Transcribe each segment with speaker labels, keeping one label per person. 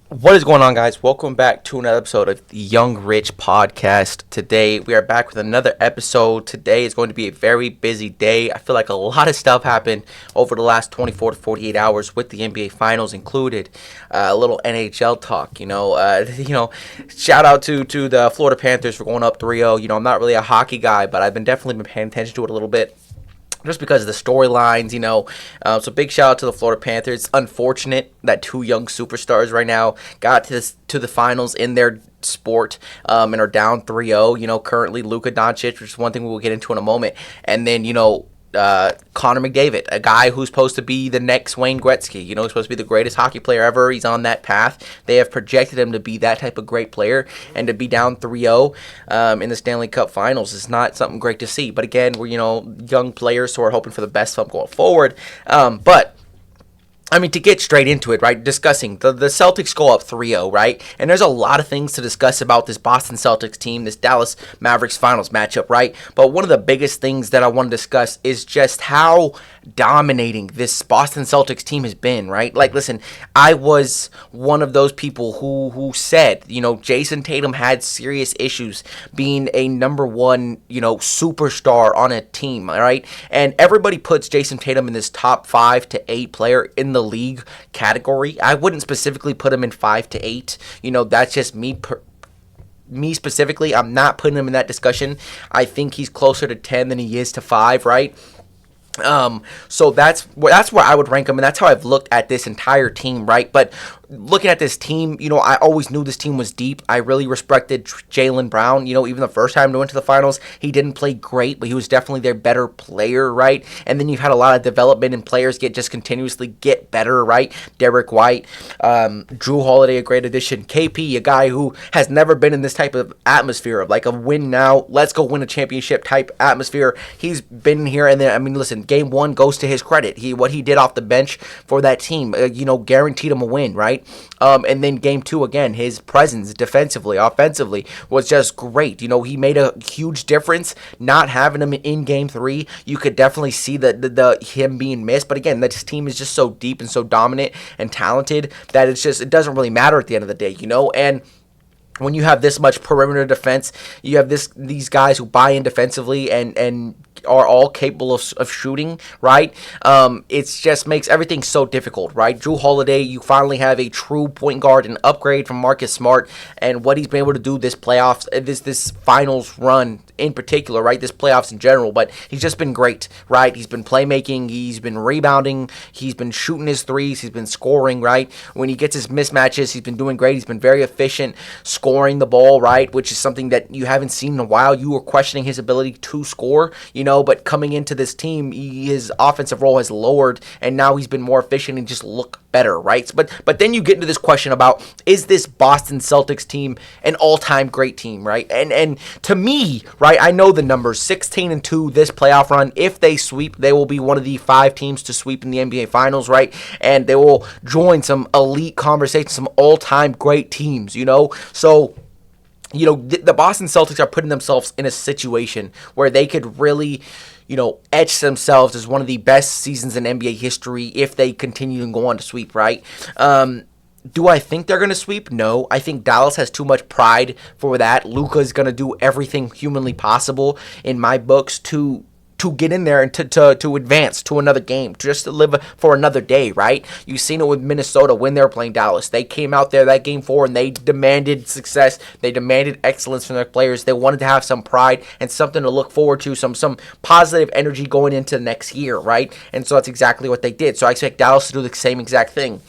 Speaker 1: What is going on, guys? Welcome back to another episode of the Youngrich podcast. Today, we are back with another episode. Today is going to be a very busy day. I feel like a lot of stuff happened over the last 24 to 48 hours with the NBA Finals included. A little NHL talk, Shout out to the Florida Panthers for going up 3-0. I'm not really a hockey guy, but I've definitely been paying attention to it a little bit, just because of the storylines, So big shout out to the Florida Panthers. It's unfortunate that two young superstars right now got to the finals in their sport and are down 3-0. Currently Luka Doncic, which is one thing we'll get into in a moment. And then, Connor McDavid, a guy who's supposed to be the next Wayne Gretzky. He's supposed to be the greatest hockey player ever. He's on that path. They have projected him to be that type of great player, and to be down 3-0 in the Stanley Cup Finals is not something great to see. But again, we're young players, so we're hoping for the best for them going forward. To get straight into it, right, discussing the Celtics go up 3-0, right? And there's a lot of things to discuss about this Boston Celtics team, this Dallas Mavericks finals matchup, right? But one of the biggest things that I want to discuss is just how dominating this Boston Celtics team has been, right? Like, listen, I was one of those people who said, Jason Tatum had serious issues being a number one, superstar on a team, right? And everybody puts Jason Tatum in this top 5 to 8 player in the league category. I wouldn't specifically put him in 5 to 8. That's just me specifically. I'm not putting him in that discussion. I think he's closer to 10 than he is to 5, right? So that's where I would rank him, and that's how I've looked at this entire team, right? But looking at this team, I always knew this team was deep. I really respected Jaylen Brown. Even the first time they went to the finals, he didn't play great, but he was definitely their better player, right? And then you've had a lot of development, and players continuously get better, right? Derek White, Drew Holiday, a great addition. KP, a guy who has never been in this type of atmosphere of like a win now, let's go win a championship type atmosphere. He's been here, and then listen, game 1 goes to his credit. What he did off the bench for that team, guaranteed him a win, right? And then game 2, again, his presence defensively, offensively was just great. He made a huge difference. Not having him in game 3, you could definitely see the him being missed. But again, this team is just so deep and so dominant and talented that it doesn't really matter at the end of the day, And when you have this much perimeter defense, you have these guys who buy in defensively and are all capable of shooting, right? It just makes everything so difficult, right? Drew Holiday, you finally have a true point guard, an upgrade from Marcus Smart, and what he's been able to do this playoffs, this finals run in particular, right? This playoffs in general, but he's just been great, right? He's been playmaking, he's been rebounding, he's been shooting his threes, he's been scoring, right? When he gets his mismatches, he's been doing great. He's been very efficient scoring the ball, right? Which is something that you haven't seen in a while. You were questioning his ability to score, but coming into this team, his offensive role has lowered, and now he's been more efficient and just look better, right? But then you get into this question about, is this Boston Celtics team an all-time great team, right? And to me, right, I know the numbers, 16-2 this playoff run. If they sweep, they will be one of the 5 teams to sweep in the NBA Finals, right? And they will join some elite conversations, some all-time great teams, So the Boston Celtics are putting themselves in a situation where they could really, etch themselves as one of the best seasons in NBA history if they continue and go on to sweep, right? Do I think they're going to sweep? No. I think Dallas has too much pride for that. Luka's going to do everything humanly possible in my books to get in there and to advance to another game, just to live for another day, right? You've seen it with Minnesota when they were playing Dallas. They came out there that game 4 and they demanded success. They demanded excellence from their players. They wanted to have some pride and something to look forward to, some positive energy going into the next year, right? And so that's exactly what they did. So I expect Dallas to do the same exact thing.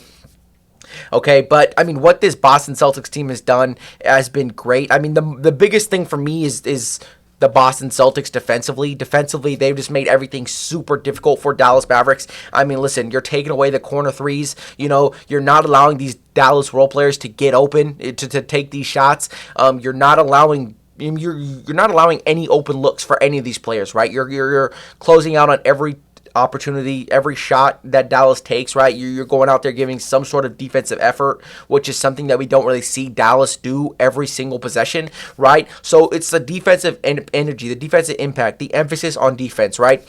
Speaker 1: Okay, but what this Boston Celtics team has done has been great. The biggest thing for me is the Boston Celtics defensively. Defensively, they've just made everything super difficult for Dallas Mavericks. Listen, you're taking away the corner threes. You're not allowing these Dallas role players to get open, to take these shots. You're not allowing any open looks for any of these players, right? You're closing out on every opportunity, every shot that Dallas takes, right? You're going out there giving some sort of defensive effort, which is something that we don't really see Dallas do every single possession, right? So it's the defensive energy, the defensive impact, the emphasis on defense, right?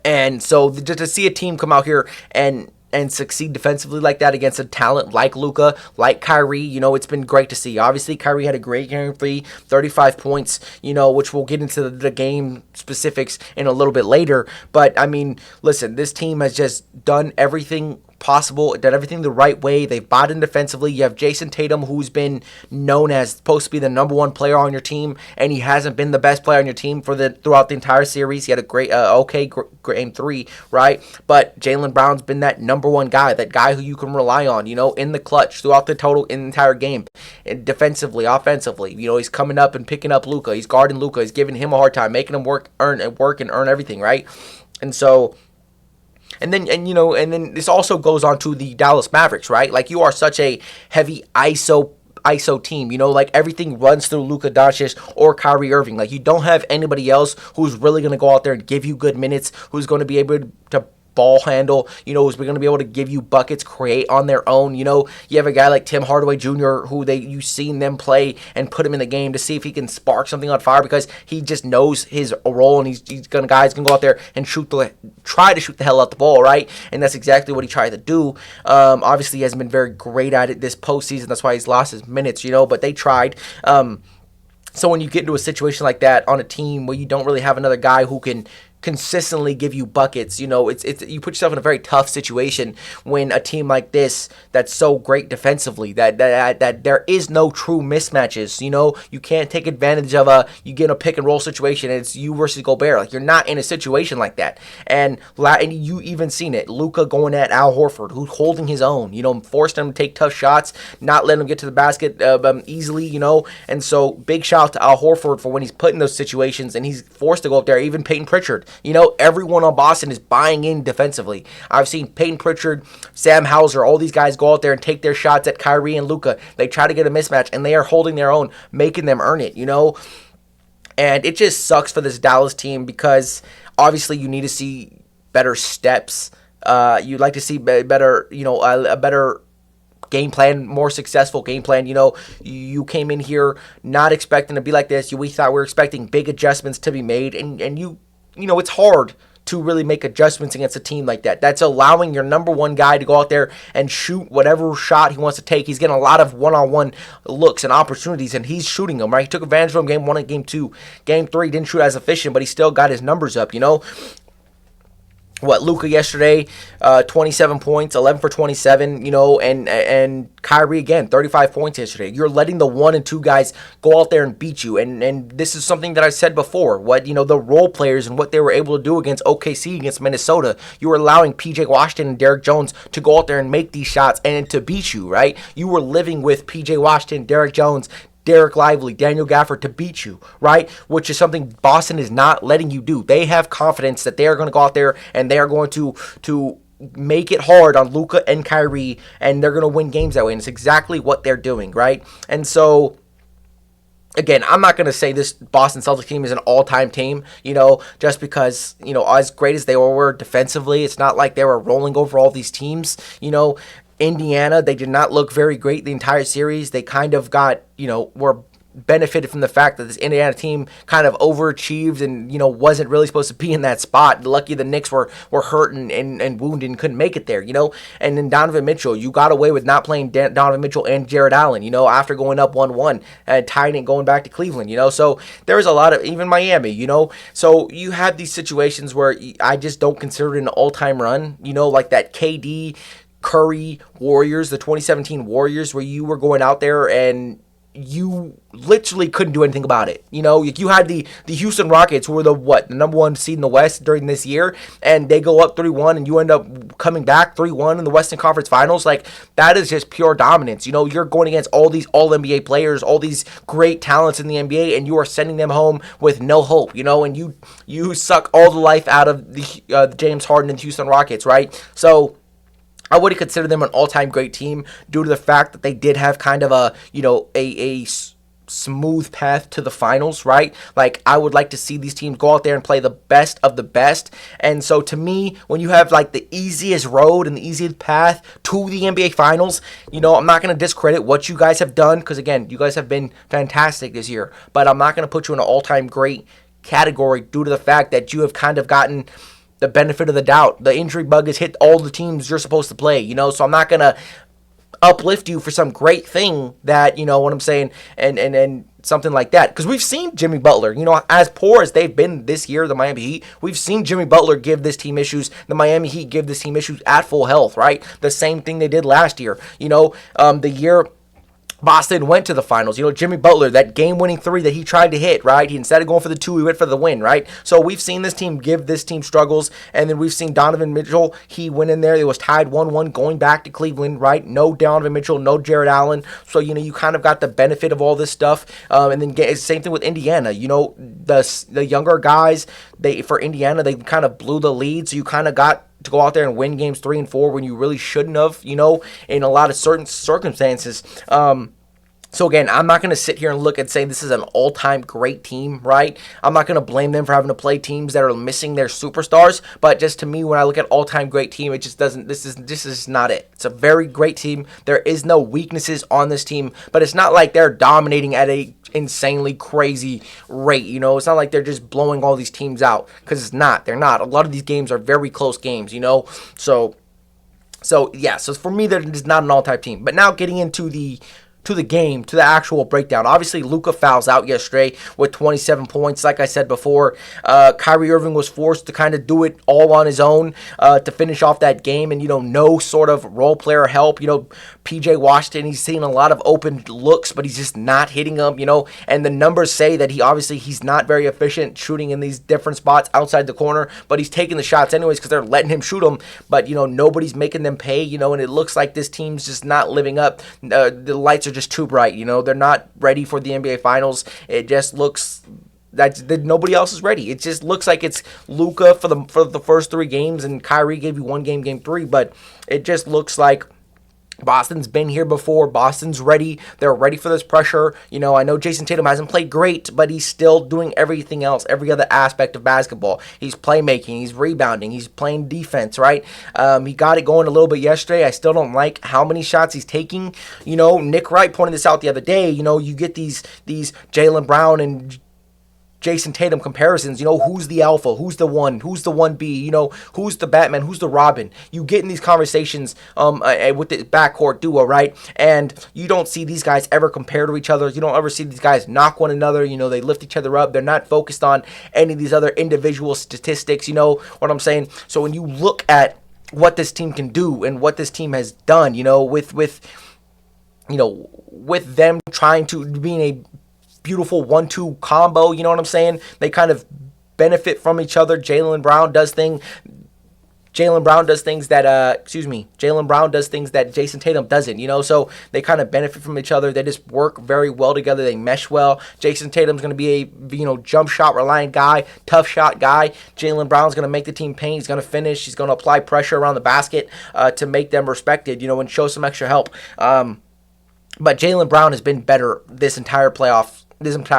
Speaker 1: And so to see a team come out here and and succeed defensively like that against a talent like Luka, like Kyrie, it's been great to see. Obviously, Kyrie had a great game 3, 35 points, which we'll get into the game specifics in a little bit later. But, I mean, listen, this team has just done everything possible, done everything the right way. They've bought in defensively. You have Jason Tatum, who's been known as supposed to be the number one player on your team, and he hasn't been the best player on your team throughout the entire series. He had a great, game 3, right? But Jaylen Brown's been that number one guy, that guy who you can rely on, in the clutch throughout the entire game, and defensively, offensively. He's coming up and picking up Luka. He's guarding Luka. He's giving him a hard time, making him earn everything, right? And so. And then this also goes on to the Dallas Mavericks, right? Like, you are such a heavy ISO team, like everything runs through Luka Doncic or Kyrie Irving. Like, you don't have anybody else who's really going to go out there and give you good minutes, who's going to be able to ball handle, who's going to be able to give you buckets, create on their own. You have a guy like Tim Hardaway Jr. who you've seen them play and put him in the game to see if he can spark something on fire, because he just knows his role, and guys can go out there and try to shoot the hell out the ball, right? And that's exactly what he tried to do. Obviously, he hasn't been very great at it this postseason. That's why he's lost his minutes, but they tried. So when you get into a situation like that on a team where you don't really have another guy who can consistently give you buckets, it's you put yourself in a very tough situation when a team like this that's so great defensively that there is no true mismatches. You can't take advantage of you get in a pick and roll situation and it's you versus Gobert. Like, you're not in a situation like that. And you even seen it. Luka going at Al Horford, who's holding his own, forced him to take tough shots, not letting him get to the basket easily, and so big shout out to Al Horford for when he's put in those situations and he's forced to go up there. Even Peyton Pritchard, everyone on Boston is buying in defensively. I've seen Peyton Pritchard, Sam Hauser, all these guys go out there and take their shots at Kyrie and Luka. They try to get a mismatch, and they are holding their own, making them earn it, And it just sucks for this Dallas team, because obviously you need to see better steps. You'd like to see better, a better game plan, more successful game plan. You came in here not expecting to be like this. We thought we were expecting big adjustments to be made, and it's hard to really make adjustments against a team like that. That's allowing your number one guy to go out there and shoot whatever shot he wants to take. He's getting a lot of one-on-one looks and opportunities, and he's shooting them, right? He took advantage of them game 1 and game 2. Game 3 didn't shoot as efficient, but he still got his numbers up, Luka yesterday, 27 points, 11 for 27, and Kyrie again, 35 points yesterday. You're letting the 1 and 2 guys go out there and beat you, and this is something that I said before. The role players and what they were able to do against OKC, against Minnesota. You were allowing PJ Washington and Derek Jones to go out there and make these shots and to beat you, right? You were living with PJ Washington, Derek Jones, Derek Lively, Daniel Gafford to beat you, right? Which is something Boston is not letting you do. They have confidence that they are going to go out there and they are going to make it hard on Luka and Kyrie, and they're going to win games that way. And it's exactly what they're doing, right? And so, again, I'm not going to say this Boston Celtics team is an all-time team, just because, as great as they were defensively, it's not like they were rolling over all these teams, Indiana, they did not look very great the entire series. They kind of got, were benefited from the fact that this Indiana team kind of overachieved and, wasn't really supposed to be in that spot. Lucky the Knicks were hurt and wounded and couldn't make it there, And then Donovan Mitchell, you got away with not playing Donovan Mitchell and Jared Allen, after going up 1-1 and tying it going back to Cleveland, So there was a lot of, even Miami, So you have these situations where I just don't consider it an all-time run, like that KD Curry Warriors, the 2017 Warriors, where you were going out there and you literally couldn't do anything about it. You had the Houston Rockets, who were the number 1 seed in the West during this year, and they go up 3-1, and you end up coming back 3-1 in the Western Conference Finals. Like, that is just pure dominance. You're going against all these All-NBA players, all these great talents in the NBA, and you are sending them home with no hope, and you suck all the life out of the James Harden and the Houston Rockets, right? So I wouldn't consider them an all-time great team due to the fact that they did have kind of a smooth path to the finals, right? Like, I would like to see these teams go out there and play the best of the best. And so to me, when you have like the easiest road and the easiest path to the NBA finals, I'm not going to discredit what you guys have done, because again, you guys have been fantastic this year, but I'm not going to put you in an all-time great category due to the fact that you have kind of gotten the benefit of the doubt. The injury bug has hit all the teams you're supposed to play, so I'm not going to uplift you for some great thing that, what I'm saying, and something like that. Because we've seen Jimmy Butler, as poor as they've been this year, the Miami Heat, we've seen Jimmy Butler give this team issues, the Miami Heat give this team issues at full health, right? The same thing they did last year. The year Boston went to the finals. Jimmy Butler, that game-winning three that he tried to hit, right? Instead of going for the two, he went for the win, right? So we've seen this team give this team struggles, and then we've seen Donovan Mitchell. He went in there. It was tied 1-1 going back to Cleveland, right? No Donovan Mitchell, no Jared Allen. So, you kind of got the benefit of all this stuff. And then same thing with Indiana. The younger guys, for Indiana, they kind of blew the lead, so you kind of got to go out there and win games 3 and 4 when you really shouldn't have, in a lot of certain circumstances. So again, I'm not going to sit here and look and say this is an all-time great team, right? I'm not going to blame them for having to play teams that are missing their superstars, but just to me, when I look at all-time great team, it just doesn't, this is not it. It's a very great team. There is no weaknesses on this team, but it's not like they're dominating at a insanely crazy rate, It's not like they're just blowing all these teams out, because it's not. They're not. A lot of these games are very close games, So yeah, so for me, that is not an all-time team. But now getting into the game, to the actual breakdown. Obviously, Luka fouls out yesterday with 27 points. Like I said before, Kyrie Irving was forced to kind of do it all on his own to finish off that game, and no sort of role player help. PJ Washington, he's seeing a lot of open looks, but he's just not hitting them. And the numbers say that he's not very efficient shooting in these different spots outside the corner, but he's taking the shots anyways because they're letting him shoot them. But nobody's making them pay. And it looks like this team's just not living up. The lights are just too bright. They're not ready for the NBA Finals. It just looks that nobody else is ready. It just looks like it's Luka for the first 3 games, and Kyrie gave you one game 3. But it just looks like Boston's been here before. Boston's ready. They're ready for this pressure. I know Jason Tatum hasn't played great, but he's still doing everything else, every other aspect of basketball. He's playmaking. He's rebounding. He's playing defense, right? He got it going a little bit yesterday. I still don't like how many shots he's taking. Nick Wright pointed this out the other day. You get these Jaylen Brown and Jason Tatum comparisons, who's the alpha, who's the 1B, who's the Batman, who's the Robin. You get in these conversations with the backcourt duo, right? And you don't see these guys ever compare to each other. You don't ever see these guys knock one another. They lift each other up. They're not focused on any of these other individual statistics. You know what I'm saying? So when you look at what this team can do and what this team has done, with them trying to being a beautiful 1-2 combo, you know what I'm saying? They kind of benefit from each other. Jaylen Brown does things that Jason Tatum doesn't, so they kind of benefit from each other. They just work very well together. They mesh well. Jason Tatum's going to be a, jump shot reliant guy, tough shot guy. Jaylen Brown's going to make the team pay. He's going to finish. He's going to apply pressure around the basket to make them respected, and show some extra help. But Jaylen Brown has been better this entire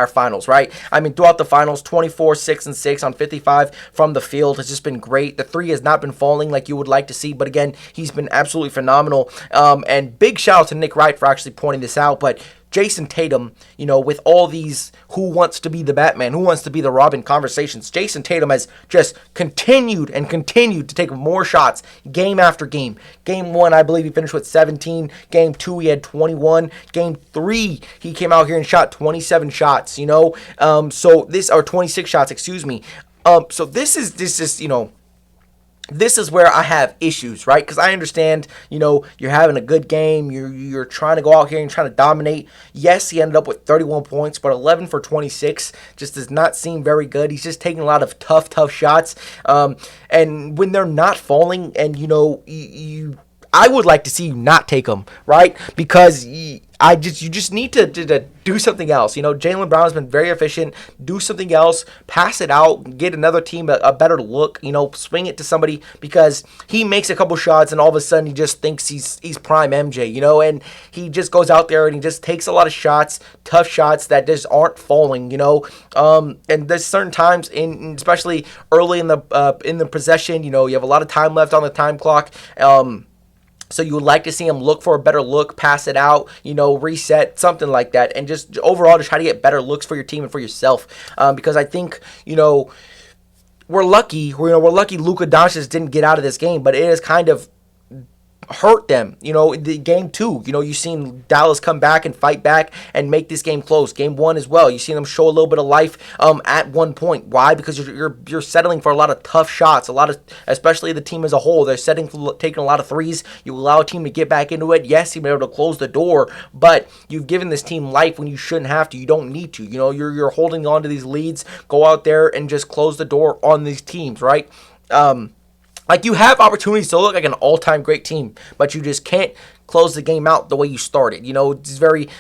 Speaker 1: finals, right? I mean, throughout the finals, 24, 6, and 6 on 55 from the field has just been great. The 3 has not been falling like you would like to see, but again, he's been absolutely phenomenal. And big shout out to Nick Wright for actually pointing this out, but Jason Tatum, with all these who wants to be the Batman, who wants to be the Robin conversations, Jason Tatum has just continued to take more shots game after game. Game 1, I believe he finished with 17. Game 2, he had 21. Game 3, he came out here and shot 27 shots, so this, or 26 shots, excuse me. So this is, this is where I have issues, right? Because I understand, you're having a good game. You're trying to go out here and trying to dominate. Yes, he ended up with 31 points, but 11 for 26 just does not seem very good. He's just taking a lot of tough shots. And when they're not falling, and, I would like to see you not take them, right? Because you just need to do something else. Jaylen Brown has been very efficient. Do something else. Pass it out. Get another team a better look. Swing it to somebody, because he makes a couple shots and all of a sudden he just thinks he's prime MJ. And he just goes out there and he just takes a lot of shots, tough shots that just aren't falling. And there's certain times, especially early in the possession. You have a lot of time left on the time clock. So you would like to see him look for a better look, pass it out, reset, something like that. And just overall to try to get better looks for your team and for yourself. Because I think, we're lucky. We're lucky Luka Doncic didn't get out of this game, but it has kind of hurt them. The game two, you've seen Dallas come back and fight back and make this game close. Game one as well, you've seen them show a little bit of life at one point. Why? Because you're settling for a lot of tough shots, especially the team as a whole. They're taking a lot of threes. You allow a team to get back into it. Yes, you've been able to close the door, but you've given this team life when you shouldn't have to. You don't need to. You're holding on to these leads. Go out there and just close the door on these teams, right? You have opportunities to look like an all-time great team, but you just can't close the game out the way you started.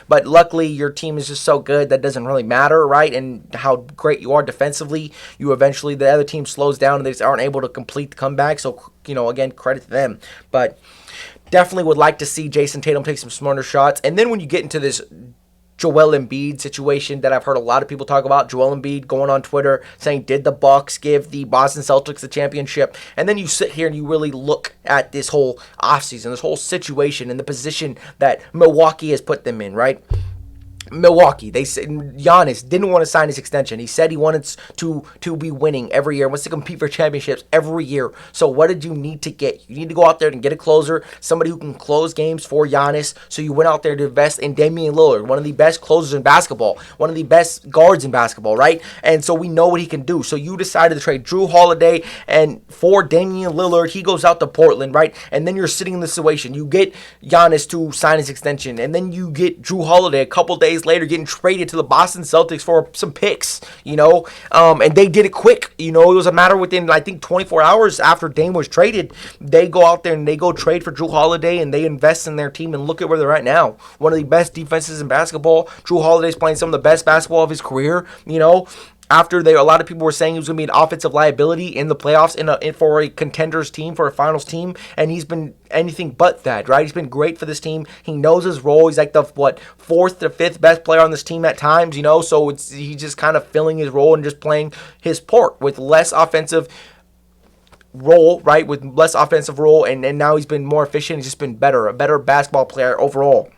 Speaker 1: But luckily your team is just so good that doesn't really matter, right? And how great you are defensively, the other team slows down and they just aren't able to complete the comeback. So, again, credit to them. But definitely would like to see Jason Tatum take some smarter shots. And then when you get into this Joel Embiid situation that I've heard a lot of people talk about. Joel Embiid going on Twitter saying, did the Bucks give the Boston Celtics the championship? And then you sit here and you really look at this whole offseason, this whole situation and the position that Milwaukee has put them in, right? Milwaukee, they said Giannis didn't want to sign his extension. He said he wanted to be winning every year, wants to compete for championships every year. So what did you need to get? You need to go out there and get a closer, somebody who can close games for Giannis. So you went out there to invest in Damian Lillard, one of the best closers in basketball, one of the best guards in basketball, right? And so we know what he can do. So you decided to trade Drew Holiday and for Damian Lillard, he goes out to Portland, right? And then you're sitting in this situation. You get Giannis to sign his extension, and then you get Drew Holiday a couple days later getting traded to the Boston Celtics for some picks, and they did it quick. It was a matter within, I think, 24 hours after Dame was traded, they go out there and they go trade for Drew Holiday and they invest in their team, and look at where they're at now. One of the best defenses in basketball. Drew Holiday's playing some of the best basketball of his career, After a lot of people were saying he was going to be an offensive liability in the playoffs for a contenders team, for a finals team, and he's been anything but that, right? He's been great for this team. He knows his role. He's like the fourth to fifth best player on this team at times, So he's just kind of filling his role and just playing his part with less offensive role, right? With less offensive role, and now he's been more efficient. He's just been a better basketball player overall.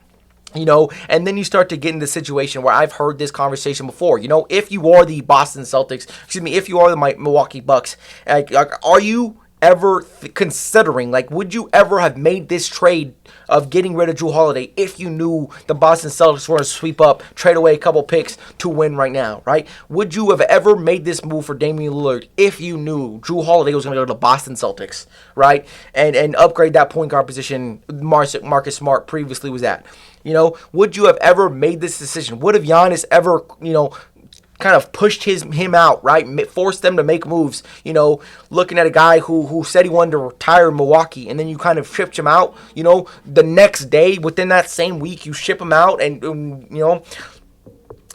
Speaker 1: And then you start to get in the situation where I've heard this conversation before. If you are the Boston Celtics, if you are the Milwaukee Bucks, are you ever considering, would you ever have made this trade of getting rid of Drew Holiday if you knew the Boston Celtics were going to sweep up, trade away a couple picks to win right now, right? Would you have ever made this move for Damian Lillard if you knew Drew Holiday was going to go to the Boston Celtics, right? And upgrade that point guard position Marcus Smart previously was at? Would you have ever made this decision? Would have Giannis ever, kind of pushed him out, right? Forced them to make moves, looking at a guy who said he wanted to retire in Milwaukee, and then you kind of shipped him out, the next day, within that same week, you ship him out, and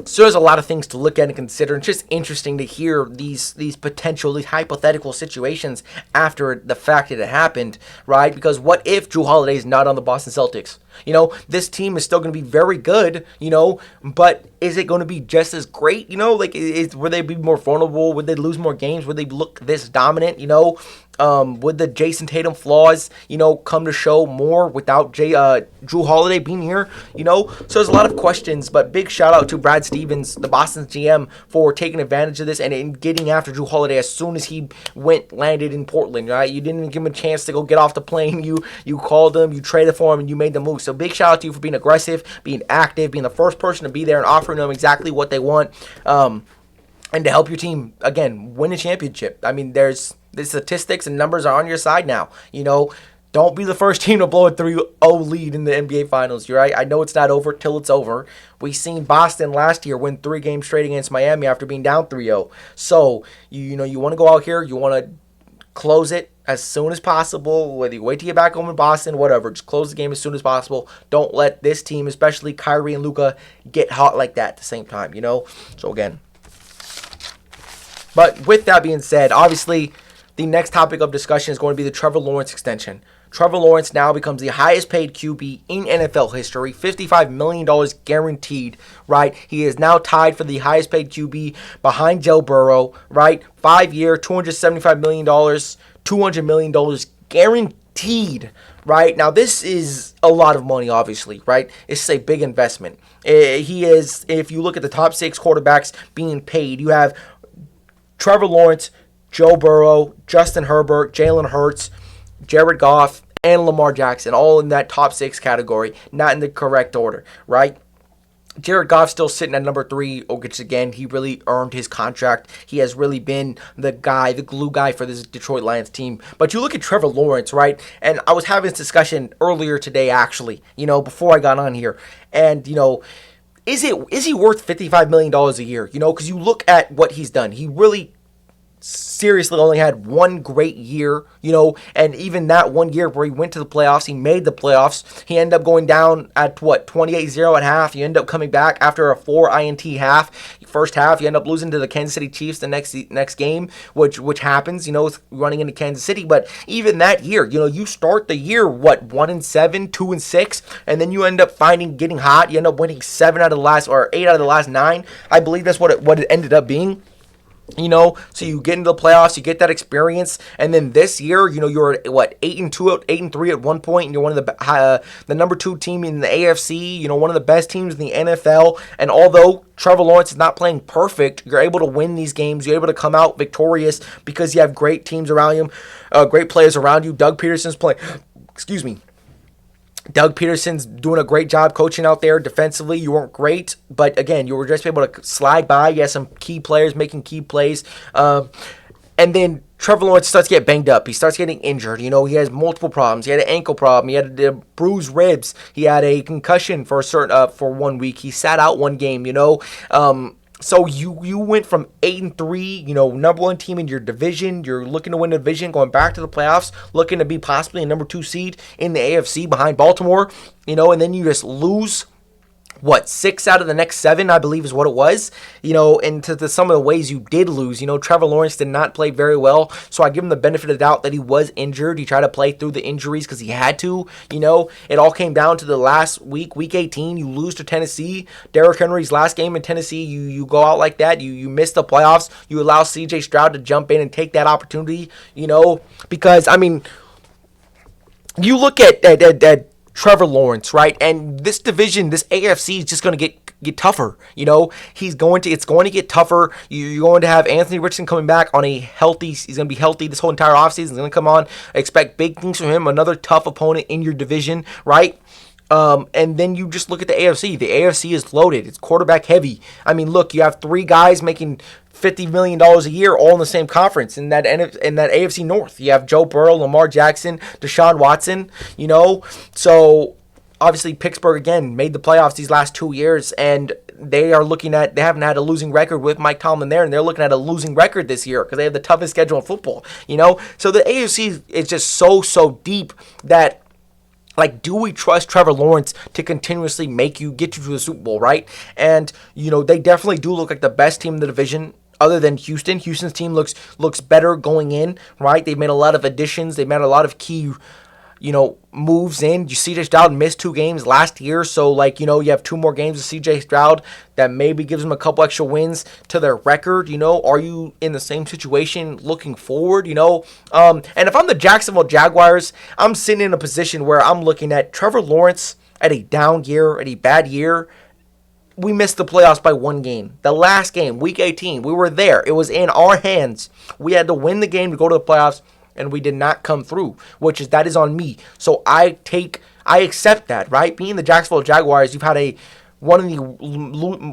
Speaker 1: so there's a lot of things to look at and consider. It's just interesting to hear these hypothetical situations after the fact that it happened, right? Because what if Drew Holiday is not on the Boston Celtics? This team is still going to be very good, but is it going to be just as great? Would they be more vulnerable? Would they lose more games? Would they look this dominant? Would the Jason Tatum flaws, come to show more without Drew Holiday being here? So there's a lot of questions, but big shout out to Brad Stevens, the Boston GM, for taking advantage of this and getting after Drew Holiday as soon as he landed in Portland, right? You didn't even give him a chance to go get off the plane. You called him, you traded for him, and you made the move. So big shout out to you for being aggressive, being active, being the first person to be there and offering them exactly what they want, and to help your team, again, win a championship. The statistics and numbers are on your side now. Don't be the first team to blow a 3-0 lead in the NBA Finals. You're right. I know it's not over till it's over. We seen Boston last year win 3 games straight against Miami after being down 3-0. So, you want to go out here, you want to close it as soon as possible, whether you wait to get back home in Boston, whatever. Just close the game as soon as possible. Don't let this team, especially Kyrie and Luka, get hot like that at the same time, So, again. But with that being said, obviously, the next topic of discussion is going to be the Trevor Lawrence extension. Trevor Lawrence now becomes the highest paid QB in NFL history, $55 million guaranteed, right? He is now tied for the highest paid QB behind Joe Burrow, right? 5-year, $275 million, $200 million guaranteed, right? Now, this is a lot of money, obviously, right? It's a big investment. He is, if you look at the top 6 quarterbacks being paid, you have Trevor Lawrence, Joe Burrow, Justin Herbert, Jalen Hurts, Jared Goff, and Lamar Jackson, all in that top 6 category, not in the correct order, right? Jared Goff still sitting at number 3, which again, he really earned his contract. He has really been the guy, the glue guy for this Detroit Lions team. But you look at Trevor Lawrence, right? And I was having this discussion earlier today, actually, before I got on here. And, is he worth $55 million a year? Because you look at what he's done. He really seriously only had one great year, and even that one year where he went to the playoffs, he made the playoffs. He ended up going down at 28-0 at half. You end up coming back after a 4 INT half. First half, you end up losing to the Kansas City Chiefs the next game, which happens, running into Kansas City. But even that year, you start the year 1-7, 2-6, and then you end up getting hot. You end up winning 8 out of the last 9. I believe that's what it ended up being. So you get into the playoffs, you get that experience, and then this year, you're 8-2, 8-3 at one point, and you're one of the number 2 team in the AFC, one of the best teams in the NFL. And although Trevor Lawrence is not playing perfect, you're able to win these games. You're able to come out victorious because you have great teams around you, great players around you. Doug Peterson's doing a great job coaching out there. Defensively, you weren't great, but again, you were just able to slide by. You had some key players making key plays. And then Trevor Lawrence starts to get banged up. He starts getting injured. He has multiple problems. He had an ankle problem. He had bruised ribs. He had a concussion for 1 week. He sat out one game, So you went from 8-3, number 1 team in your division. You're looking to win the division, going back to the playoffs, looking to be possibly a number 2 seed in the AFC behind Baltimore, and then you just lose 6 out of the next 7, I believe is what it was, and to some of the ways you did lose. Trevor Lawrence did not play very well, so I give him the benefit of the doubt that he was injured. He tried to play through the injuries because he had to, it all came down to the last week 18, you lose to Tennessee. Derrick Henry's last game in Tennessee, you go out like that, you miss the playoffs, you allow CJ Stroud to jump in and take that opportunity, because, you look at Trevor Lawrence, right? And this division, this AFC is just going to get tougher. It's going to get tougher. You're going to have Anthony Richardson coming back on he's going to be healthy this whole entire offseason. He's going to come on. Expect big things from him. Another tough opponent in your division, right? And then you just look at the AFC. The AFC is loaded. It's quarterback heavy. Look, you have 3 guys making $50 million a year all in the same conference in that AFC North. You have Joe Burrow, Lamar Jackson, Deshaun Watson, So obviously Pittsburgh, again, made the playoffs these last 2 years, and they haven't had a losing record with Mike Tomlin there, and they're looking at a losing record this year because they have the toughest schedule in football, So the AFC is just so deep that, do we trust Trevor Lawrence to continuously get you to the Super Bowl, right? And, they definitely do look like the best team in the division other than Houston. Houston's team looks better going in, right? They made a lot of additions. They made a lot of key, moves in. CJ Stroud missed 2 games last year, so, you have 2 more games with CJ Stroud that maybe gives them a couple extra wins to their record, Are you in the same situation looking forward, And if I'm the Jacksonville Jaguars, I'm sitting in a position where I'm looking at Trevor Lawrence at a down year, at a bad year. We missed the playoffs by 1 game. The last game, week 18, we were there. It was in our hands. We had to win the game to go to the playoffs, and we did not come through, that is on me. So I accept that, right? Being the Jacksonville Jaguars, you've had one of the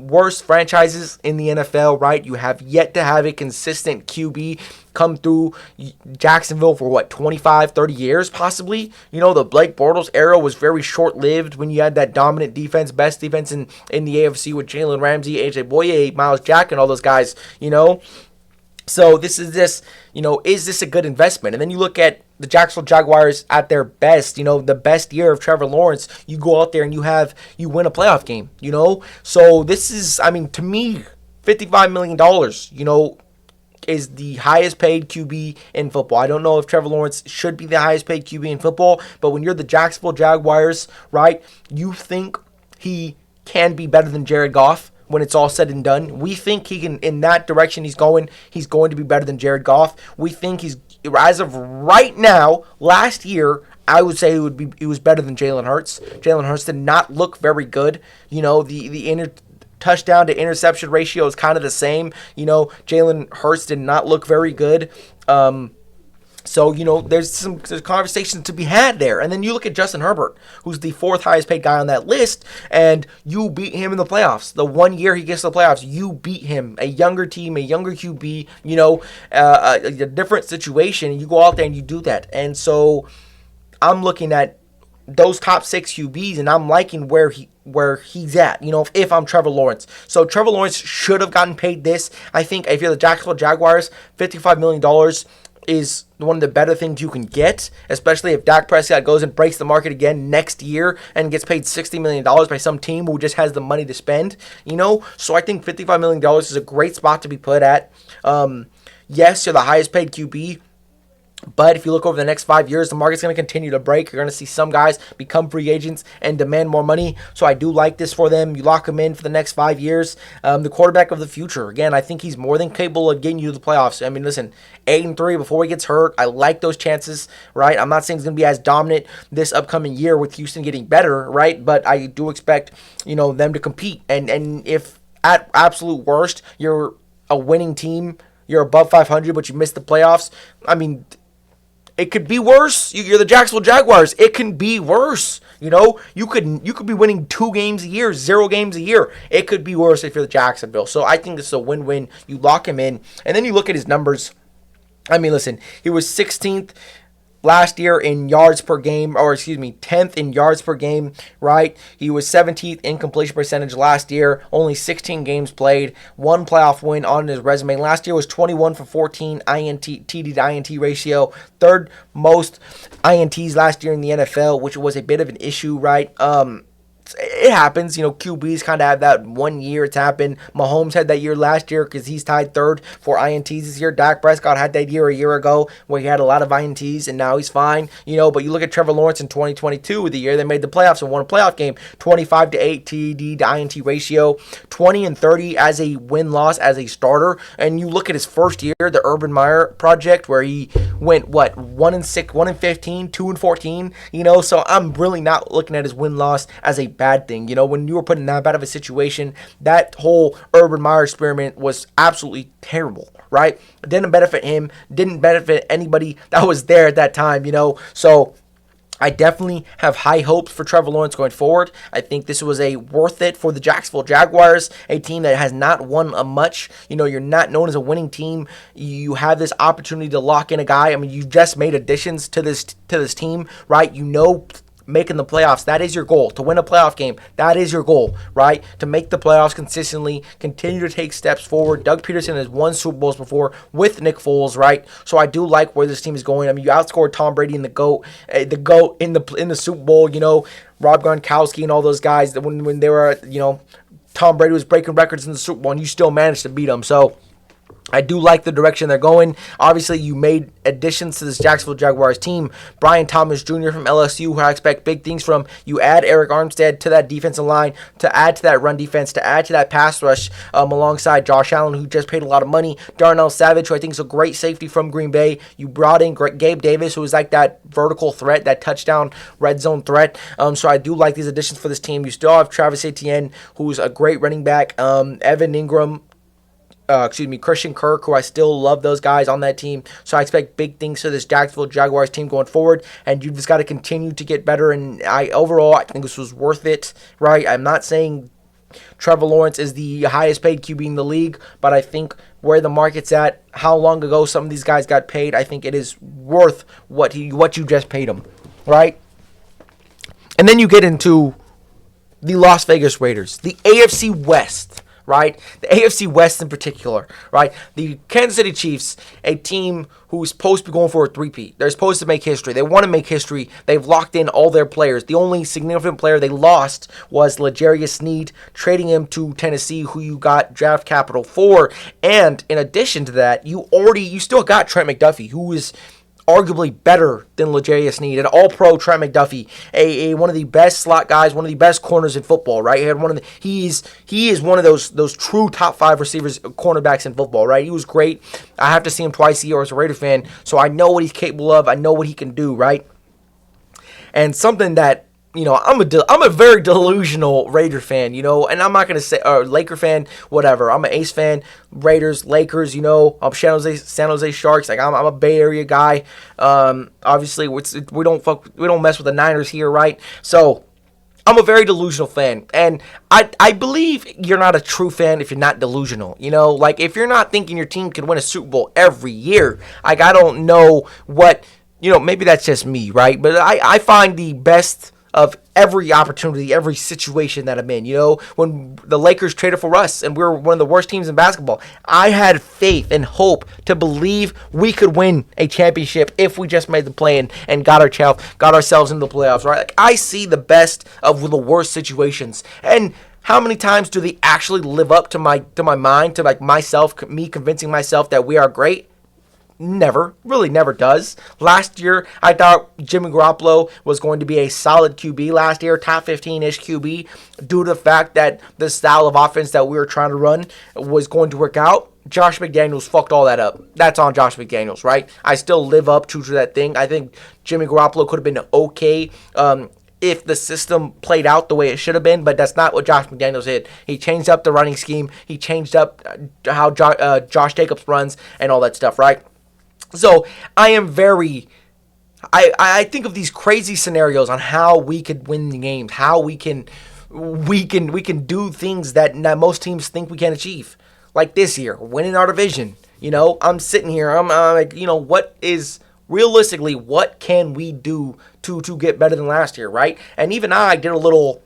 Speaker 1: worst franchises in the NFL, right? You have yet to have a consistent QB come through Jacksonville for 25, 30 years possibly. The Blake Bortles era was very short-lived when you had that dominant defense, best defense in the AFC with Jalen Ramsey, AJ Boye, Myles Jack, and all those guys, So is this a good investment? And then you look at the Jacksonville Jaguars at their best, the best year of Trevor Lawrence, you go out there and you win a playoff game, So this is, to me, $55 million, is the highest paid QB in football. I don't know if Trevor Lawrence should be the highest paid QB in football, but when you're the Jacksonville Jaguars, right, you think he can be better than Jared Goff. When it's all said and done, we think he can, in that direction he's going to be better than Jared Goff. We think as of right now, last year, I would say he was better than Jalen Hurts. Jalen Hurts did not look very good. touchdown to interception ratio is kind of the same. Jalen Hurts did not look very good. So, there's conversations to be had there. And then you look at Justin Herbert, who's the fourth highest paid guy on that list, and you beat him in the playoffs. The 1 year he gets to the playoffs, you beat him. A younger team, a younger QB, a different situation. You go out there and you do that. And so I'm looking at those top 6 QBs, and I'm liking where he's at, if I'm Trevor Lawrence. So Trevor Lawrence should have gotten paid this. I think if you're the Jacksonville Jaguars, $55 million is one of the better things you can get, especially if Dak Prescott goes and breaks the market again next year and gets paid $60 million by some team who just has the money to spend, So I think $55 million is a great spot to be put at. Yes, you're the highest paid QB. But if you look over the next 5 years, the market's going to continue to break. You're going to see some guys become free agents and demand more money. So I do like this for them. You lock him in for the next 5 years. The quarterback of the future. Again, I think he's more than capable of getting you to the playoffs. I mean, listen, 8-3 before he gets hurt. I like those chances, right? I'm not saying he's going to be as dominant this upcoming year with Houston getting better, right? But I do expect, them to compete. And if at absolute worst, you're a winning team, you're above 500, but you missed the playoffs, I mean, it could be worse. You're the Jacksonville Jaguars. It can be worse. You could be winning 2 games a year, 0 games a year. It could be worse if you're the Jacksonville. So I think this is a win-win. You lock him in, and then you look at his numbers. I mean, listen, he was 16th last year in yards per game, 10th in yards per game, right? He was 17th in completion percentage last year, only 16 games played, 1 playoff win on his resume. Last year was 21 for 14 TD to INT ratio, 3rd most INTs last year in the NFL, which was a bit of an issue, right? It happens, QBs kind of have that 1 year. It's happened. Mahomes had that year last year because he's tied 3rd for INTs this year. Dak Prescott had that year a year ago where he had a lot of INTs and now he's fine, But you look at Trevor Lawrence in 2022, the year they made the playoffs and won a playoff game, 25-8 TD to INT ratio, 20-30 as a win-loss as a starter. And you look at his first year, the Urban Meyer project, where he went 1-6, 1-15, 2-14, So I'm really not looking at his win-loss as a bad thing. When you were put in that bad of a situation, that whole Urban Meyer experiment was absolutely terrible, right? It didn't benefit him, didn't benefit anybody that was there at that time, So I definitely have high hopes for Trevor Lawrence going forward. I think this was a worth it for the Jacksonville Jaguars, a team that has not won a much. You're not known as a winning team. You have this opportunity to lock in a guy. I mean, you just made additions to this team, right? Making the playoffs, that is your goal. To win a playoff game, that is your goal, right? To make the playoffs consistently, continue to take steps forward. Doug Peterson has won Super Bowls before with Nick Foles, right? So I do like where this team is going. I mean, you outscored Tom Brady in the GOAT in the Super Bowl, Rob Gronkowski and all those guys when they were, Tom Brady was breaking records in the Super Bowl and you still managed to beat them. So I do like the direction they're going. Obviously, you made additions to this Jacksonville Jaguars team. Brian Thomas Jr. from LSU, who I expect big things from. You add Eric Armstead to that defensive line, to add to that run defense, to add to that pass rush alongside Josh Allen, who just paid a lot of money. Darnell Savage, who I think is a great safety from Green Bay. You brought in Gabe Davis, who was like that vertical threat, that touchdown red zone threat. So I do like these additions for this team. You still have Travis Etienne, who's a great running back. Evan Ingram. Christian Kirk, who I still love those guys on that team. So I expect big things for this Jacksonville Jaguars team going forward, and you've just got to continue to get better. And overall, I think this was worth it, right? I'm not saying Trevor Lawrence is the highest paid QB in the league, but I think where the market's at, how long ago some of these guys got paid, I think it is worth what you just paid them, right? And then you get into the Las Vegas Raiders, the AFC West. Right? The AFC West in particular, right? The Kansas City Chiefs, a team who's supposed to be going for a three-peat. They're supposed to make history. They want to make history. They've locked in all their players. The only significant player they lost was L'Jarius Sneed, trading him to Tennessee, who you got draft capital for. And in addition to that, you still got Trent McDuffie, who is arguably better than L'Jarius Sneed, an all-pro Trent McDuffie, one of the best slot guys, one of the best corners in football, right? He is one of those true top 5 receivers, cornerbacks in football, right? He was great. I have to see him twice a year as a Raider fan, so I know what he's capable of. I know what he can do, right? And something that I'm a very delusional Raider fan, and I'm not gonna say Laker fan, whatever. I'm an Ace fan, Raiders, Lakers, I'm San Jose Sharks. Like I'm a Bay Area guy. Obviously, we don't mess with the Niners here, right? So I'm a very delusional fan, and I believe you're not a true fan if you're not delusional. Like if you're not thinking your team can win a Super Bowl every year, like I don't know what, maybe that's just me, right? But I find the best of every opportunity, every situation that I'm in. When the Lakers traded for us and we were one of the worst teams in basketball, I had faith and hope to believe we could win a championship if we just made the play and got ourselves into the playoffs, right? Like I see the best of the worst situations. And how many times do they actually live up to my mind, to like me convincing myself that we are great? Never, really never does. Last year, I thought Jimmy Garoppolo was going to be a solid QB last year, top 15-ish QB, due to the fact that the style of offense that we were trying to run was going to work out. Josh McDaniels fucked all that up. That's on Josh McDaniels, right? I still live up to that thing. I think Jimmy Garoppolo could have been okay if the system played out the way it should have been, but that's not what Josh McDaniels did. He changed up the running scheme. He changed up how Josh Jacobs runs and all that stuff, right? So I think of these crazy scenarios on how we could win the games, how we can do things that most teams think we can achieve. Like this year, winning our division. I'm sitting here, I'm like, what can we do to get better than last year, right? And even I did a little,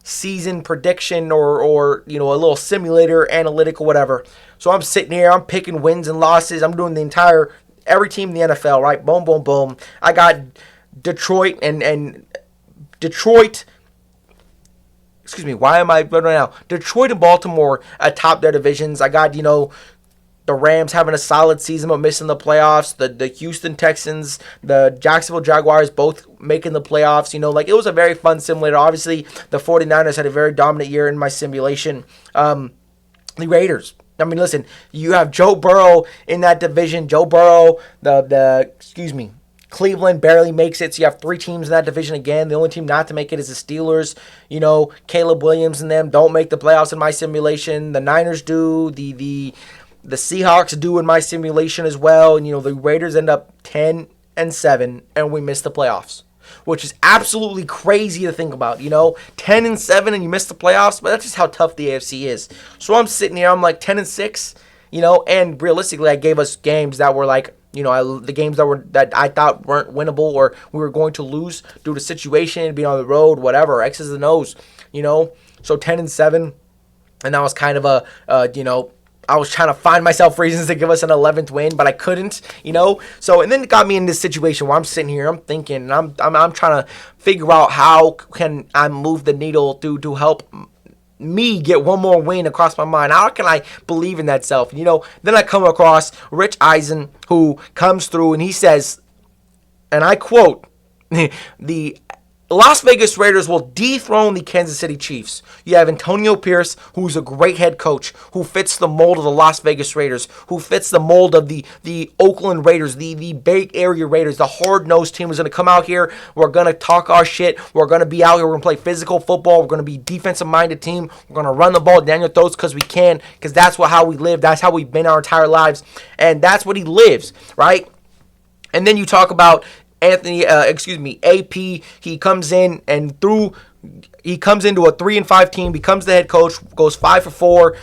Speaker 1: season prediction or a little simulator analytic or whatever. So I'm sitting here, I'm picking wins and losses. I'm doing every team in the NFL, right? Boom, boom, boom. I got Detroit and Detroit. Excuse me, why am I right now? Detroit and Baltimore atop their divisions. I got, the Rams having a solid season but missing the playoffs. The Houston Texans, the Jacksonville Jaguars both making the playoffs. It was a very fun simulator. Obviously, the 49ers had a very dominant year in my simulation. The Raiders. I mean, listen, you have Joe Burrow in that division. Joe Burrow, Cleveland barely makes it, so you have three teams in that division again. The only team not to make it is the Steelers. Caleb Williams and them don't make the playoffs in my simulation. The Niners do. The Seahawks do in my simulation as well. And, the Raiders end up 10-7, and we miss the playoffs, which is absolutely crazy to think about. 10-7 and you miss the playoffs, but that's just how tough the AFC is. So I'm sitting here, I'm like 10-6, and realistically, I gave us games that were like, the games that I thought weren't winnable or we were going to lose due to situation, being on the road, whatever, X's and O's, So 10-7, and that was kind of I was trying to find myself reasons to give us an 11th win, but I couldn't, So, and then it got me in this situation where I'm sitting here, I'm thinking, and I'm trying to figure out how can I move the needle to help me get one more win across my mind. How can I believe in that self? Then I come across Rich Eisen, who comes through and he says, and I quote, the Las Vegas Raiders will dethrone the Kansas City Chiefs. You have Antonio Pierce, who's a great head coach, who fits the mold of the Las Vegas Raiders, who fits the mold of the Oakland Raiders, the Bay Area Raiders, the hard-nosed team who's going to come out here. We're going to talk our shit. We're going to be out here. We're going to play physical football. We're going to be defensive-minded team. We're going to run the ball down your throats because we can, because that's how we live. That's how we've been our entire lives, and that's what he lives, right? And then you talk about AP, he comes in and he comes into a 3-5 team, becomes the head coach, goes 5 for 4.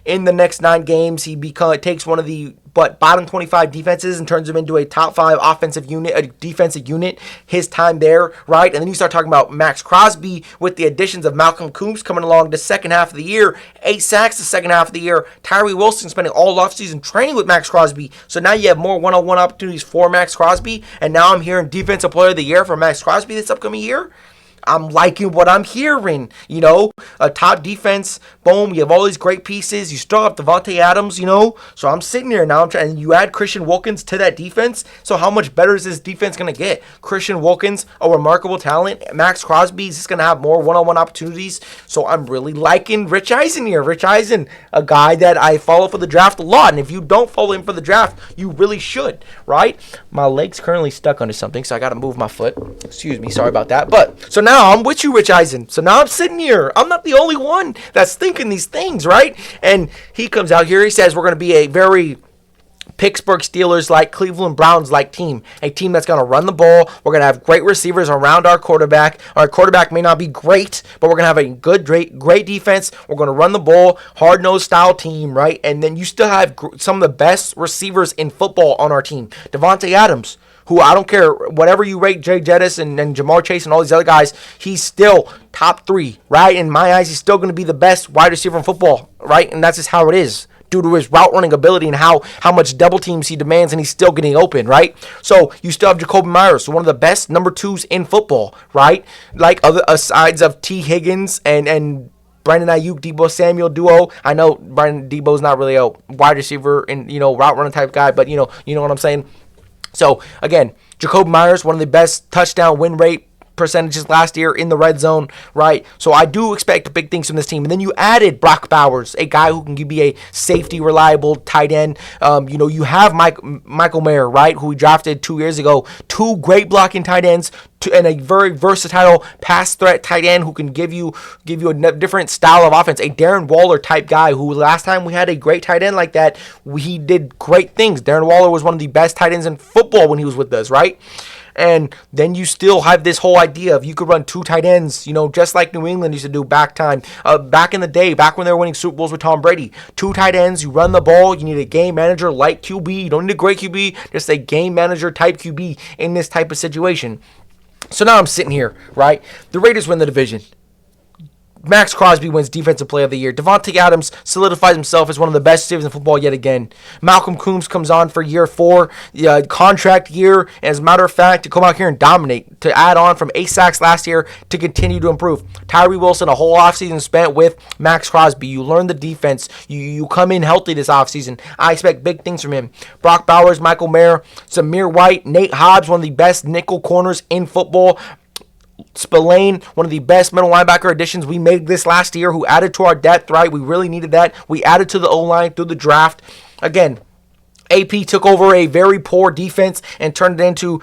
Speaker 1: In the next 9 games, he takes one of the bottom 25 defenses and turns them into a top 5 offensive unit, a defensive unit. His time there, right? And then you start talking about Max Crosby with the additions of Malcolm Coombs coming along the second half of the year, 8 sacks the second half of the year. Tyree Wilson spending all offseason training with Max Crosby. So now you have more one-on-one opportunities for Max Crosby. And now I'm hearing Defensive Player of the Year for Max Crosby this upcoming year. I'm liking what I'm hearing. A top defense. Boom. You have all these great pieces. You still have Devontae Adams. So I'm sitting here now. And you add Christian Wilkins to that defense. So how much better is this defense gonna get? Christian Wilkins, a remarkable talent. Max Crosby is just gonna have more one-on-one opportunities. So I'm really liking Rich Eisen here. Rich Eisen, a guy that I follow for the draft a lot. And if you don't follow him for the draft, you really should, right? My leg's currently stuck under something, so I gotta move my foot. Excuse me, sorry about that. But so now I'm with you, Rich Eisen. So now I'm sitting here. I'm not the only one that's thinking these things, right? And he comes out here, he says we're gonna be a very Pittsburgh Steelers like Cleveland Browns like team. A team that's going to run the ball. We're going to have great receivers around our quarterback. Our quarterback may not be great, but we're going to have a good, great defense. We're going to run the ball, hard-nosed style team, right? And then you still have some of the best receivers in football on our team. Devontae Adams, who I don't care, whatever you rate Jay Jettis and Jamar Chase and all these other guys, he's still top 3, right? In my eyes, he's still going to be the best wide receiver in football, right? And that's just how it is, due to his route running ability and how much double teams he demands, and he's still getting open, right? So you still have Jacoby Myers, one of the best number 2s in football, right? Like other sides of T. Higgins and Brandon Ayuk, Deebo Samuel duo. I know Brandon Debo's not really a wide receiver and route running type guy, but you know what I'm saying. So again, Jacoby Myers, one of the best touchdown win rate percentages last year in the red zone, right? So I do expect big things from this team. And then you added Brock Bowers, a guy who can be a safety, reliable tight end. You have Michael Mayer, right, who we drafted 2 years ago. 2 great blocking tight ends and a very versatile pass threat tight end who can give you a different style of offense. A Darren Waller type guy who last time we had a great tight end like that, he did great things. Darren Waller was one of the best tight ends in football when he was with us, right? And then you still have this whole idea of you could run 2 tight ends, just like New England used to do back in the day, back when they were winning Super Bowls with Tom Brady. 2 tight ends, you run the ball, you need a game manager like QB. You don't need a great QB, just a game manager type QB in this type of situation. So now I'm sitting here, right? The Raiders win the division. Max Crosby wins Defensive Player of the Year. Devontae Adams solidifies himself as one of the best receivers in football yet again. Malcolm Coombs comes on for year 4, contract year, and as a matter of fact, to come out here and dominate, to add on from 8 sacks last year to continue to improve. Tyree Wilson, a whole offseason spent with Max Crosby. You learn the defense. You come in healthy this offseason. I expect big things from him. Brock Bowers, Michael Mayer, Zamir White, Nate Hobbs, one of the best nickel corners in football. Spillane, one of the best middle linebacker additions we made this last year, who added to our depth, right? We really needed that. We added to the O-line through the draft. Again, AP took over a very poor defense and turned it into,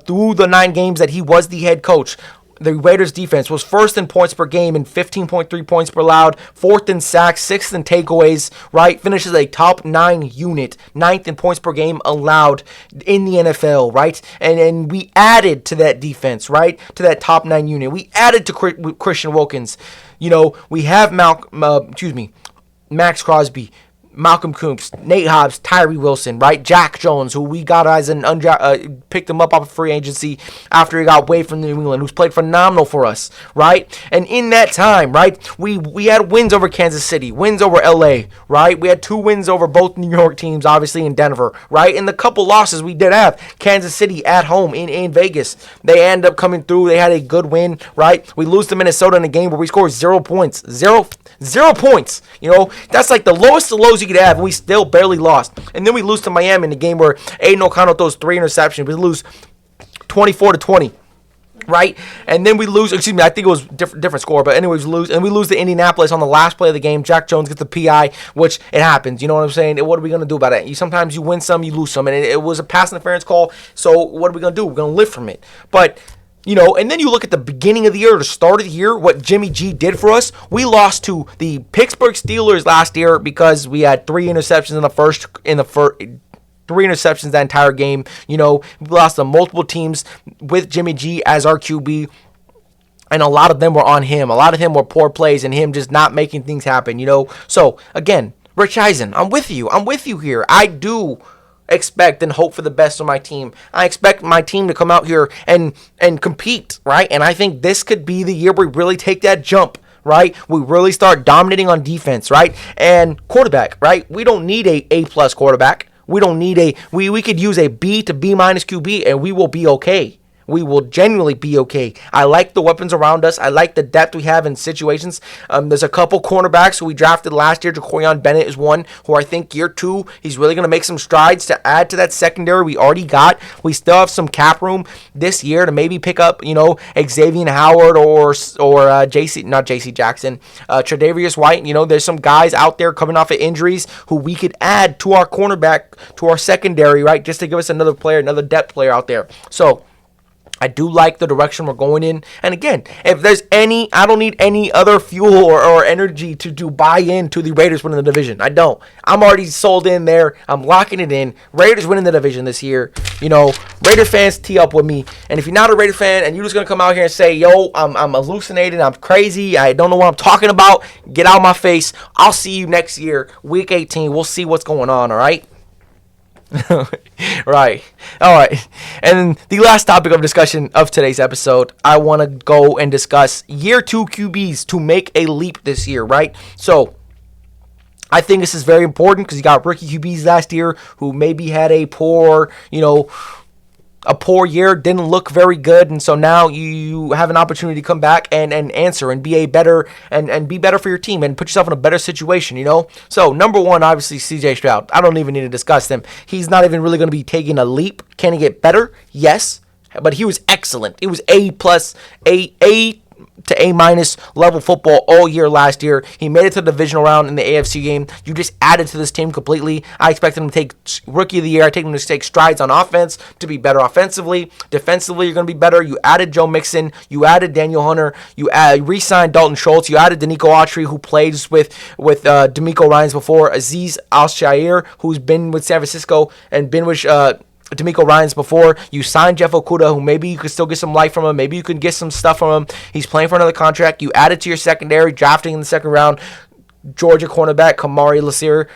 Speaker 1: through the 9 games that he was the head coach, the Raiders defense was first in points per game and 15.3 points per allowed, 4th in sacks, 6th in takeaways, right? Finishes a top 9 unit, 9th in points per game allowed in the NFL, right? And we added to that defense, right? To that top 9 unit. We added to Christian Wilkins. We have Max Crosby, Malcolm Coombs, Nate Hobbs, Tyree Wilson, right? Jack Jones, who we got as picked him up off of free agency after he got waived from New England, who's played phenomenal for us, right? And in that time, right, we had wins over Kansas City, wins over LA, right? We had 2 wins over both New York teams, obviously, in Denver, right? And the couple losses we did have, Kansas City at home in Vegas, they end up coming through. They had a good win, right? We lose to Minnesota in a game where we scored 0 points. 0 points. That's like the lowest of lows you could have, and we still barely lost. And then we lose to Miami in a game where Aiden O'Connell throws 3 interceptions. We lose 24-20, right? And then we lose. I think it was different score, but anyways, we lose to Indianapolis on the last play of the game. Jack Jones gets the PI, which it happens. You know what I'm saying? What are we gonna do about it? Sometimes you win some, you lose some, and it was a pass interference call. So what are we gonna do? We're gonna live from it, but. And then you look at the beginning of the year, the start of the year, what Jimmy G did for us. We lost to the Pittsburgh Steelers last year because we had 3 interceptions in the first 3 interceptions that entire game. We lost to multiple teams with Jimmy G as our QB. And a lot of them were on him. A lot of them were poor plays and him just not making things happen, So, again, Rich Eisen, I'm with you. I'm with you here. I do expect and hope for the best of my team. I expect my team to come out here and compete, right? And I think this could be the year we really take that jump, right? We really start dominating on defense, right? And quarterback, right? We don't need a A+ quarterback. We don't need we could use a B to B- QB and we will be okay. we will genuinely be okay. I like the weapons around us. I like the depth we have in situations. There's a couple cornerbacks who we drafted last year. Jacorian Bennett is one who I think year 2, he's really going to make some strides to add to that secondary we already got. We still have some cap room this year to maybe pick up, Xavier Howard or JC Jackson, Tre'Davious White. There's some guys out there coming off of injuries who we could add to our cornerback, to our secondary, right? Just to give us another player, another depth player out there. So I do like the direction we're going in. And again, if there's I don't need any other fuel or energy to buy into the Raiders winning the division. I don't. I'm already sold in there. I'm locking it in. Raiders winning the division this year. Raider fans, tee up with me. And if you're not a Raider fan and you're just going to come out here and say, yo, I'm hallucinating, I'm crazy, I don't know what I'm talking about, get out of my face. I'll see you next year, week 18. We'll see what's going on, all right? Right. All right. And the last topic of discussion of today's episode, I want to go and discuss year 2 QBs to make a leap this year, right? So I think this is very important because you got rookie QBs last year who maybe had a poor year, didn't look very good, and so now you have an opportunity to come back and answer and be better for your team and put yourself in a better situation, So number 1, obviously CJ Stroud. I don't even need to discuss him. He's not even really going to be taking a leap. Can he get better? Yes, but he was excellent. It was A+ to A- level football all year last year. He made it to the divisional round in the AFC game. You just added to this team completely. I expect him to take rookie of the year. I take him to take strides on offense to be better offensively. Defensively, you're going to be better. You added Joe Mixon. You added Daniel Hunter. You re-signed Dalton Schultz. You added Danico Autry, who plays with D'Amico Ryans before. Azeez Al-Shaair, who's been with San Francisco and been with D'Amico Ryans before. You signed Jeff Okudah, who maybe you could still get some life from him. Maybe you can get some stuff from him. He's playing for another contract. You added to your secondary, drafting in the second round, Georgia cornerback Kamari Lassiter.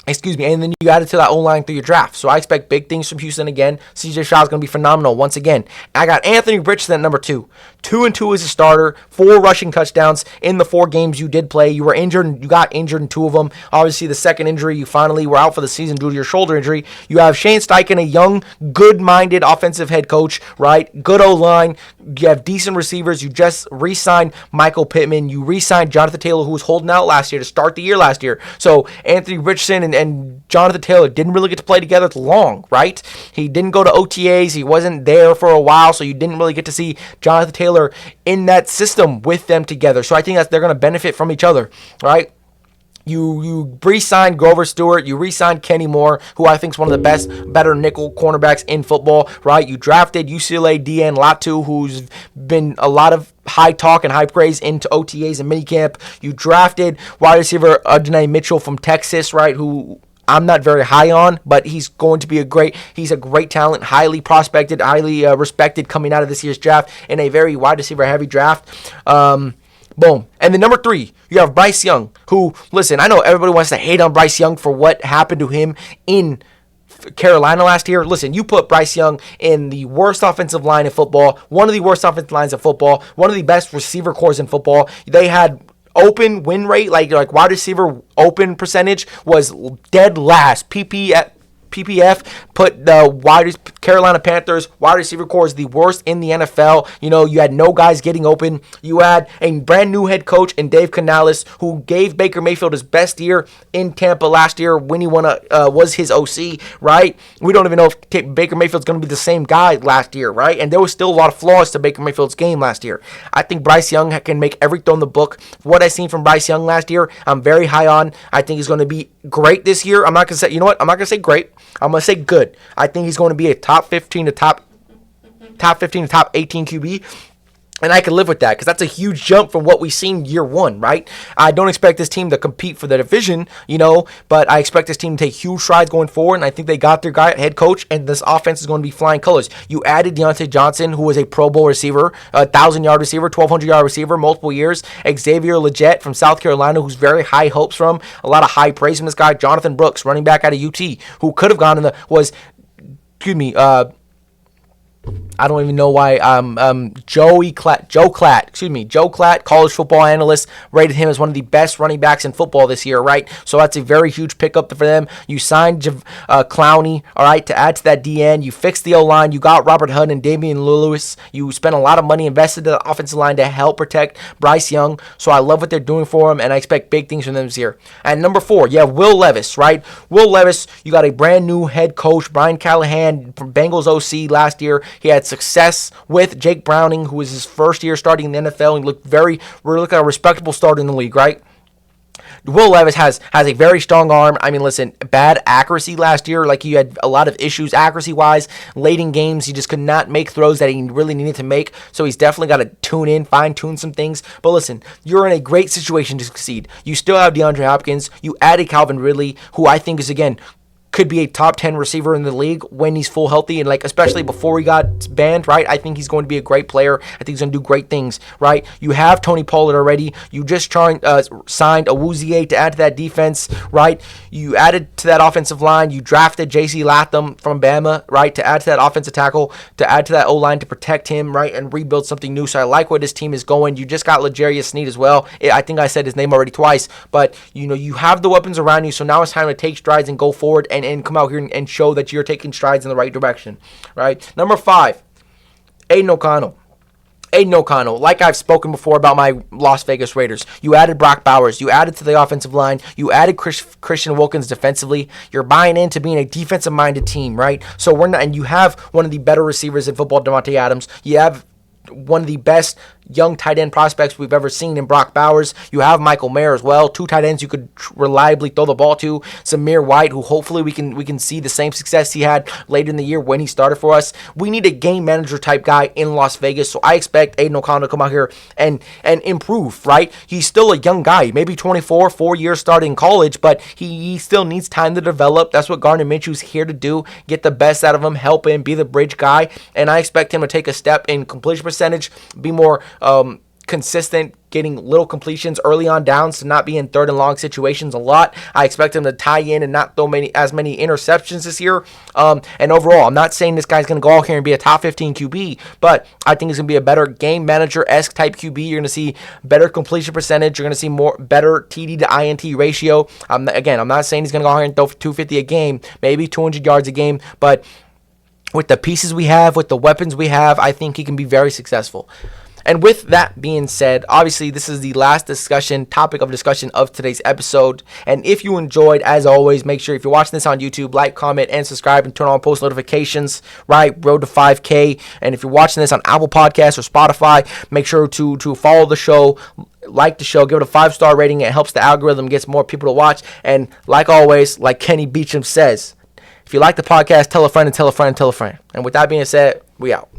Speaker 1: And then you added to that O-line through your draft. So I expect big things from Houston again. CJ Stroud's going to be phenomenal once again. I got Anthony Richardson at number 2. 2-2 as a starter. 4 rushing touchdowns in the 4 games you did play. You were injured. You got injured in 2 of them. Obviously, the second injury, you finally were out for the season due to your shoulder injury. You have Shane Steichen, a young, good-minded offensive head coach, right? Good O-line. You have decent receivers. You just re-signed Michael Pittman. You re-signed Jonathan Taylor, who was holding out last year to start the year last year. So Anthony Richardson and Jonathan Taylor didn't really get to play together long, right? He didn't go to OTAs. He wasn't there for a while, so you didn't really get to see Jonathan Taylor in that system with them together. So I think they're going to benefit from each other, right? You re-signed Grover Stewart. You re-signed Kenny Moore, who I think is one of the better nickel cornerbacks in football, right? You drafted UCLA DN Latu, who's been a lot of high talk and high praise into OTAs and minicamp. You drafted wide receiver Adonai Mitchell from Texas, right, who I'm not very high on, but he's going to be he's a great talent, highly prospected, highly respected coming out of this year's draft in a very wide receiver heavy draft. Boom. And then number 3, you have Bryce Young, who, listen, I know everybody wants to hate on Bryce Young for what happened to him in Carolina last year. Listen, you put Bryce Young in the worst offensive line in football, one of the worst offensive lines in football, one of the best receiver corps in football. They had open win rate, like wide receiver open percentage was dead last. PPF put the Carolina Panthers wide receiver corps the worst in the NFL. You had no guys getting open. You had a brand new head coach in Dave Canales, who gave Baker Mayfield his best year in Tampa last year when he was his OC, right? We don't even know if Baker Mayfield's going to be the same guy last year, right? And there was still a lot of flaws to Baker Mayfield's game last year. I think Bryce Young can make every throw in the book. What I seen from Bryce Young last year, I'm very high on. I think he's going to be great this year. I'm not going to say, I'm not going to say great. I'm going to say good. I think he's going to be a top 15 to top 18 QB. And I can live with that because that's a huge jump from what we've seen year 1, right? I don't expect this team to compete for the division, but I expect this team to take huge strides going forward. And I think they got their head coach, and this offense is going to be flying colors. You added Deontay Johnson, who was a Pro Bowl receiver, 1,000-yard receiver, 1,200-yard receiver, multiple years. Xavier Legette from South Carolina, who's very high hopes from, a lot of high praise from this guy. Jonathan Brooks, running back out of UT, who could have gone I don't even know why. Joe Klatt, college football analyst, rated him as one of the best running backs in football this year, right? So that's a very huge pickup for them. You signed Clowney, all right, to add to that DN. You fixed the O-line. You got Robert Hunt and Damian Lewis. You spent a lot of money invested in the offensive line to help protect Bryce Young. So I love what they're doing for him, and I expect big things from them this year. And number 4, you have Will Levis, right? Will Levis, you got a brand new head coach, Brian Callahan, from Bengals OC last year. He had success with Jake Browning, who was his first year starting in the NFL. He we're looking at a respectable start in the league, right? Will Levis has a very strong arm. I mean, listen, bad accuracy last year. Like, he had a lot of issues accuracy-wise. Late in games, he just could not make throws that he really needed to make. So he's definitely got to fine-tune some things. But listen, you're in a great situation to succeed. You still have DeAndre Hopkins. You added Calvin Ridley, who I think is, again, could be a top 10 receiver in the league when he's full healthy, and like especially before he got banned, right? I think he's going to be a great player. I think he's going to do great things, right? You have Tony Pollard already. You just signed Awuzie to add to that defense, right? You added to that offensive line. You drafted J.C. Latham from Bama, right, to add to that offensive tackle, to add to that O-line to protect him, right, and rebuild something new. So I like where this team is going. You just got L'Jarius Sneed as well. I think I said his name already twice, but you have the weapons around you. So now it's time to take strides and go forward and come out here and show that you're taking strides in the right direction, right? Number 5, Aiden O'Connell, like I've spoken before about my Las Vegas Raiders, you added Brock Bowers, you added to the offensive line, you added Christian Wilkins defensively, you're buying into being a defensive-minded team, right? So and you have one of the better receivers in football, Davante Adams. You have one of the best young tight end prospects we've ever seen in Brock Bowers. You have Michael Mayer as well. 2 tight ends you could reliably throw the ball to. Samir White, who hopefully we can see the same success he had later in the year when he started for us. We need a game manager type guy in Las Vegas, so I expect Aiden O'Connell to come out here and improve, right? He's still a young guy, maybe 24, 4 years starting college, but he still needs time to develop. That's what Gardner Minshew's here to do, get the best out of him, help him, be the bridge guy, and I expect him to take a step in completion percentage, be more consistent, getting little completions early on downs, to not be in 3rd and long situations a lot. I expect him to tie in and not throw as many interceptions this year. And overall, I'm not saying this guy's going to go out here and be a top 15 QB, but I think he's going to be a better game manager-esque type QB. You're going to see better completion percentage. You're going to see better TD to INT ratio. I'm not saying he's going to go out here and throw for 250 a game, maybe 200 yards a game, but with the pieces we have, with the weapons we have, I think he can be very successful. And with that being said, obviously this is the last topic of discussion of today's episode. And if you enjoyed, as always, make sure if you're watching this on YouTube, like, comment, and subscribe, and turn on post notifications, right? Road to 5K. And if you're watching this on Apple Podcasts or Spotify, make sure to follow the show, like the show, give it a 5-star rating. It helps the algorithm, gets more people to watch. And like always, like Kenny Beecham says, if you like the podcast, tell a friend and tell a friend and tell a friend. And with that being said, we out.